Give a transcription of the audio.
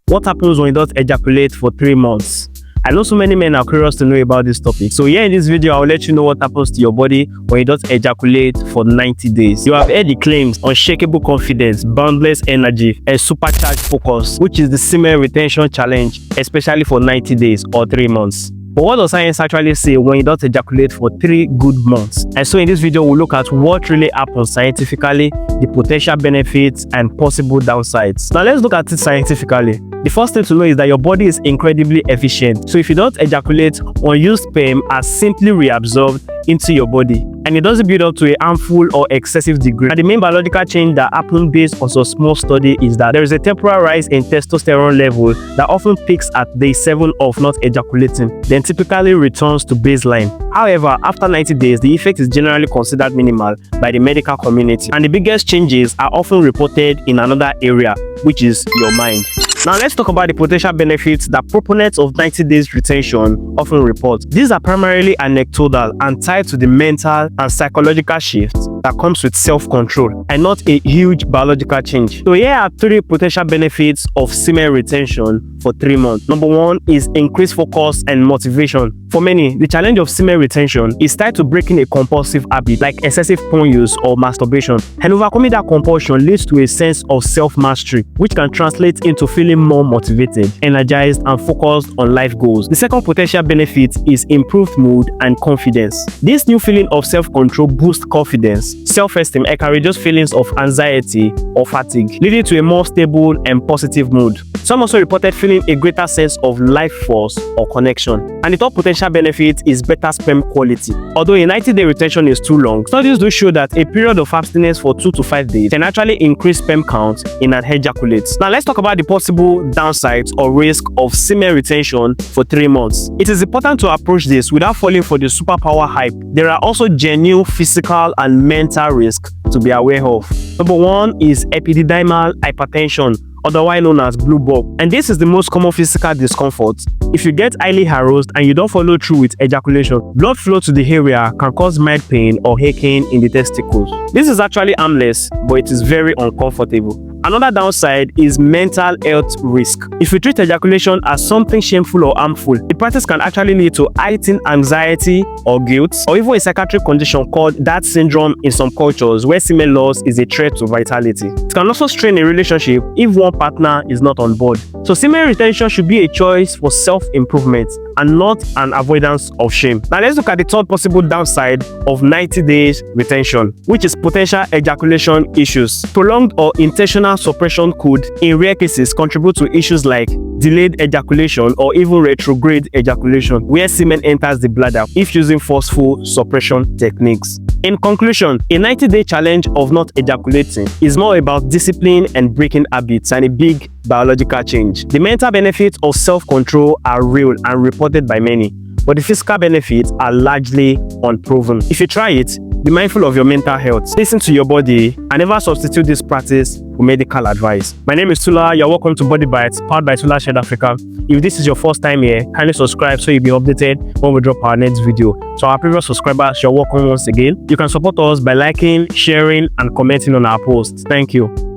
What happens when you don't ejaculate for 3 months? I know so many men are curious to know about this topic. So here in this video, I'll let you know what happens to your body when you don't ejaculate for 90 days. You have heard the claims: unshakable confidence, boundless energy, and supercharged focus, which is the semen retention challenge, especially for 90 days or 3 months. But what does science actually say when you don't ejaculate for 3 good months? And so in this video, we'll look at what really happens scientifically, the potential benefits and possible downsides. Now let's look at it scientifically. The first thing to know is that your body is incredibly efficient. So if you don't ejaculate, unused sperm are simply reabsorbed into your body, and it doesn't build up to a harmful or excessive degree. And the main biological change that happened based on some small study is that there is a temporary rise in testosterone level that often peaks at day 7 of not ejaculating, then typically returns to baseline. However, after 90 days, the effect is generally considered minimal by the medical community, and the biggest changes are often reported in another area, which is your mind. Now let's talk about the potential benefits that proponents of 90 days retention often report. These are primarily anecdotal and tied to the mental and psychological shift that comes with self-control and not a huge biological change. So here are 3 potential benefits of semen retention for 3 months. Number 1 is increased focus and motivation. For many, the challenge of semen retention is tied to breaking a compulsive habit like excessive porn use or masturbation, and overcoming that compulsion leads to a sense of self-mastery, which can translate into feeling more motivated, energized, and focused on life goals. The second potential benefit is improved mood and confidence. This new feeling of self-control boosts confidence, self-esteem, and can reduce feelings of anxiety or fatigue, leading to a more stable and positive mood. Some also reported feeling a greater sense of life force or connection. And the third potential benefit is better sperm quality. Although a 90-day retention is too long, studies do show that a period of abstinence for 2 to 5 days can actually increase sperm count in an ejaculate. Now let's talk about the possible downsides or risk of semen retention for 3 months. It is important to approach this without falling for the superpower hype. There are also genuine physical and mental risks to be aware of. Number 1 is epididymal hypertension, otherwise known as blue bulb, and this is the most common physical discomfort. If you get highly aroused and you don't follow through with ejaculation, blood flow to the area can cause mild pain or aching in the testicles. This is actually harmless, but it is very uncomfortable. Another downside is mental health risk. If you treat ejaculation as something shameful or harmful, the practice can actually lead to heightened anxiety or guilt, or even a psychiatric condition called that syndrome in some cultures, where semen loss is a threat to vitality. It can also strain a relationship if one partner is not on board. So semen retention should be a choice for self-improvement and not an avoidance of shame. Now let's look at the third possible downside of 90 days retention, which is potential ejaculation issues. Prolonged or intentional suppression could, in rare cases, contribute to issues like delayed ejaculation or even retrograde ejaculation, where semen enters the bladder if using forceful suppression techniques. In conclusion, a 90-day challenge of not ejaculating is more about discipline and breaking habits than a big biological change. The mental benefits of self-control are real and reported by many, but the physical benefits are largely unproven. If you try it, be mindful of your mental health. Listen to your body and never substitute this practice with medical advice. My name is Tula. You're welcome to Body Bites, powered by Tula Shed Africa. If this is your first time here, kindly subscribe so you'll be updated when we drop our next video. So our previous subscribers, you're welcome once again. You can support us by liking, sharing, and commenting on our posts. Thank you.